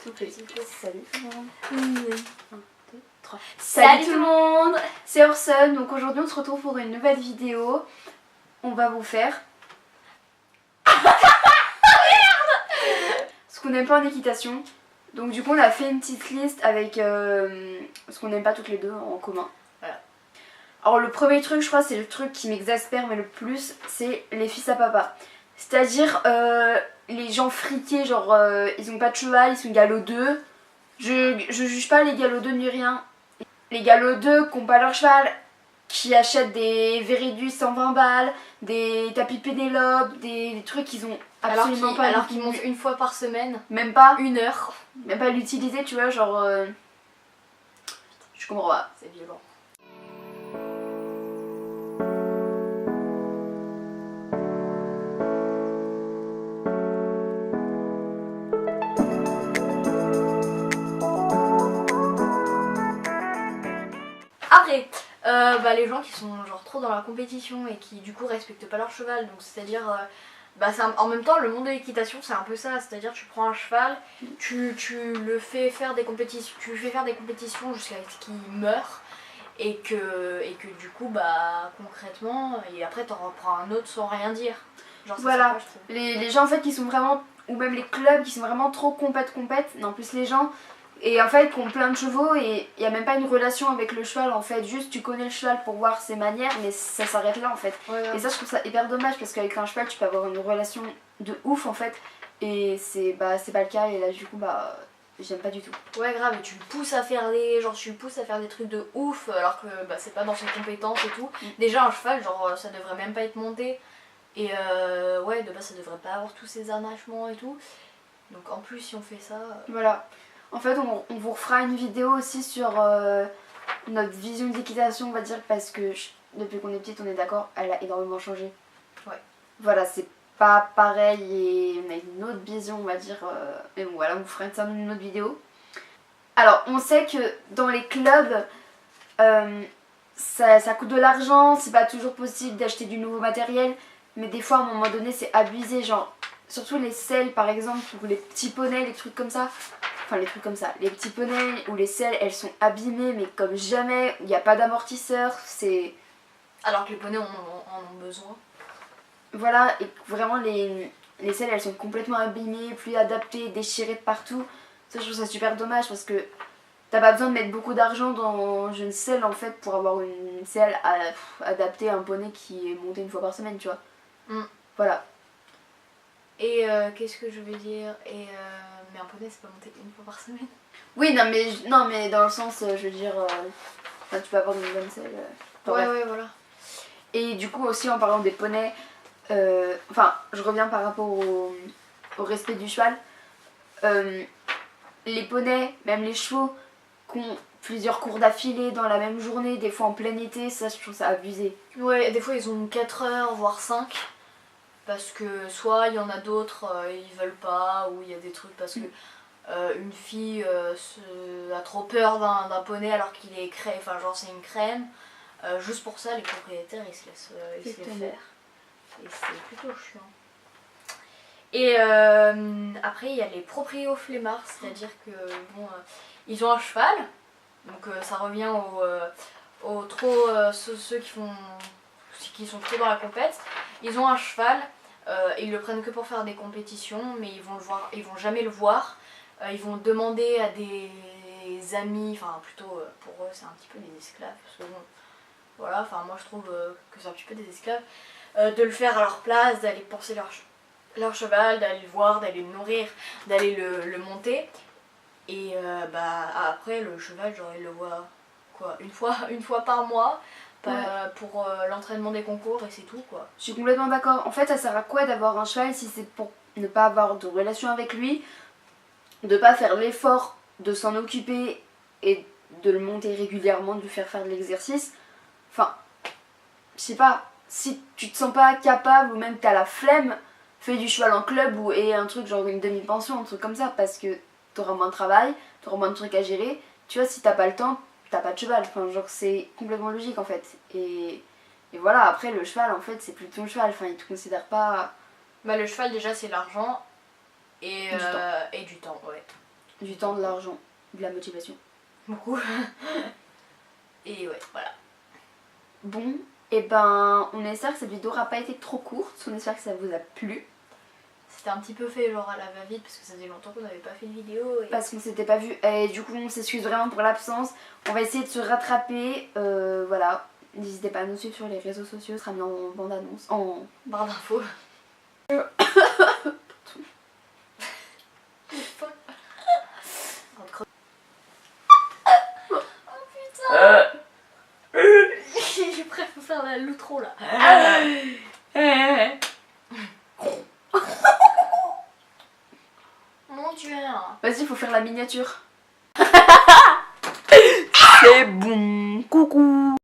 Tout petit. Salut tout le monde. 1, 2, 3. Salut tout le monde, c'est Orson. Donc aujourd'hui on se retrouve pour une nouvelle vidéo. On va vous faire ce qu'on n'aime pas en équitation. Donc du coup on a fait une petite liste avec ce qu'on n'aime pas toutes les deux en commun. Voilà. Alors le premier truc, je crois, c'est le truc qui m'exaspère mais le plus, c'est les fils à papa. C'est-à-dire les gens friqués, genre ils ont pas de cheval, ils sont galop-deux. Je juge pas les galop-deux ni rien. Les galop-deux qui n'ont pas leur cheval, qui achètent des Véridus 120 balles, des tapis Pénélope, des trucs qu'ils ont absolument pas. Alors qu'ils montent une fois par semaine. Même pas. 1 heure. Même pas l'utiliser, tu vois, genre. Je comprends pas. C'est violent. Après, les gens qui sont genre trop dans la compétition et qui du coup respectent pas leur cheval, donc c'est-à-dire en même temps le monde de l'équitation c'est un peu ça, c'est-à-dire tu prends un cheval, tu le fais faire des compétitions, jusqu'à ce qu'il meure et que du coup concrètement et après t'en reprends un autre sans rien dire. Genre voilà, les gens en fait qui sont vraiment, ou même les clubs qui sont vraiment trop compète, non plus les gens. Et en fait, qui ont plein de chevaux et il n'y a même pas une relation avec le cheval en fait. Juste tu connais le cheval pour voir ses manières, mais ça s'arrête là en fait. Ouais. Et ça, je trouve ça hyper dommage parce qu'avec un cheval, tu peux avoir une relation de ouf en fait. Et c'est pas le cas et là, du coup, j'aime pas du tout. Ouais, grave, et tu le pousses à faire des trucs de ouf alors que c'est pas dans ses compétences et tout. Déjà, un cheval, genre ça devrait même pas être monté. Et ouais, de base, ça devrait pas avoir tous ces harnachements et tout. Donc en plus, si on fait ça. Voilà. En fait, on vous refera une vidéo aussi sur notre vision de l'équitation, on va dire, parce que depuis qu'on est petite, on est d'accord, elle a énormément changé. Ouais. Voilà, c'est pas pareil et on a une autre vision, on va dire. Mais bon, voilà, on vous fera une autre vidéo. Alors, on sait que dans les clubs, ça coûte de l'argent, c'est pas toujours possible d'acheter du nouveau matériel, mais des fois, à un moment donné, c'est abusé, genre, surtout les selles par exemple, ou les petits poneys, les trucs comme ça. Enfin les trucs comme ça, les petits poneys ou les selles, elles sont abîmées mais comme jamais, il n'y a pas d'amortisseur, c'est... Alors que les poneys en ont besoin. Voilà, et vraiment les selles elles sont complètement abîmées, plus adaptées, déchirées de partout. Ça je trouve ça super dommage parce que t'as pas besoin de mettre beaucoup d'argent dans une selle en fait pour avoir une selle adaptée à un poney qui est monté une fois par semaine, tu vois. Voilà. Et qu'est-ce que je veux dire mais un poney c'est pas monté une fois par semaine. Oui, non mais dans le sens, je veux dire, tu peux avoir une bonne selle. Ouais, voilà. Et du coup aussi en parlant des poneys, je reviens par rapport au respect du cheval. Les poneys, même les chevaux, qui ont plusieurs cours d'affilée dans la même journée, des fois en plein été, ça je trouve ça abusé. Ouais, des fois ils ont 4 heures, voire 5. Parce que soit il y en a d'autres, ils veulent pas, ou il y a des trucs parce que une fille a trop peur d'un poney alors qu'il est crème, enfin genre c'est une crème. Juste pour ça, les propriétaires ils se laissent faire. Et c'est plutôt chiant. Et après il y a les proprios flemmards, c'est-à-dire que ils ont un cheval, donc ça revient aux trop ceux qui sont trop dans la compète. Ils ont un cheval, ils le prennent que pour faire des compétitions, mais ils vont jamais le voir. Ils vont demander à des amis, enfin plutôt pour eux c'est un petit peu des esclaves, parce que bon, voilà, enfin moi je trouve que c'est un petit peu des esclaves, de le faire à leur place, d'aller penser leur cheval, d'aller le voir, d'aller le nourrir, d'aller le monter. Et après le cheval, genre il le voit quoi, une fois par mois. Pour l'entraînement des concours et c'est tout quoi. Je suis complètement d'accord. En fait ça sert à quoi d'avoir un cheval si c'est pour ne pas avoir de relation avec lui, de pas faire l'effort de s'en occuper et de le monter régulièrement, de lui faire de l'exercice. Enfin, je sais pas, si tu te sens pas capable ou même que t'as la flemme, fais du cheval en club et un truc genre une demi-pension, un truc comme ça, parce que t'auras moins de travail, t'auras moins de trucs à gérer. Tu vois, si t'as pas le temps, t'as pas de cheval, enfin genre c'est complètement logique en fait. Et voilà, après le cheval en fait c'est plus ton cheval, enfin il te considère pas... Le cheval déjà c'est l'argent et du temps, ouais. Du temps, de l'argent, de la motivation. Beaucoup. Et ouais, voilà. Bon, et ben on espère que cette vidéo n'aura pas été trop courte, on espère que ça vous a plu. C'était un petit peu fait genre à la va-vite parce que ça faisait longtemps qu'on n'avait pas fait de vidéo. Et... Parce qu'on s'était pas vu, et du coup on s'excuse vraiment pour l'absence. On va essayer de se rattraper, voilà. N'hésitez pas à nous suivre sur les réseaux sociaux, ce sera mis en bande-annonce, en barre d'infos. J'ai prêt à faire l'outro là. Mon dieu. Vas-y, il faut faire la miniature. C'est bon, coucou.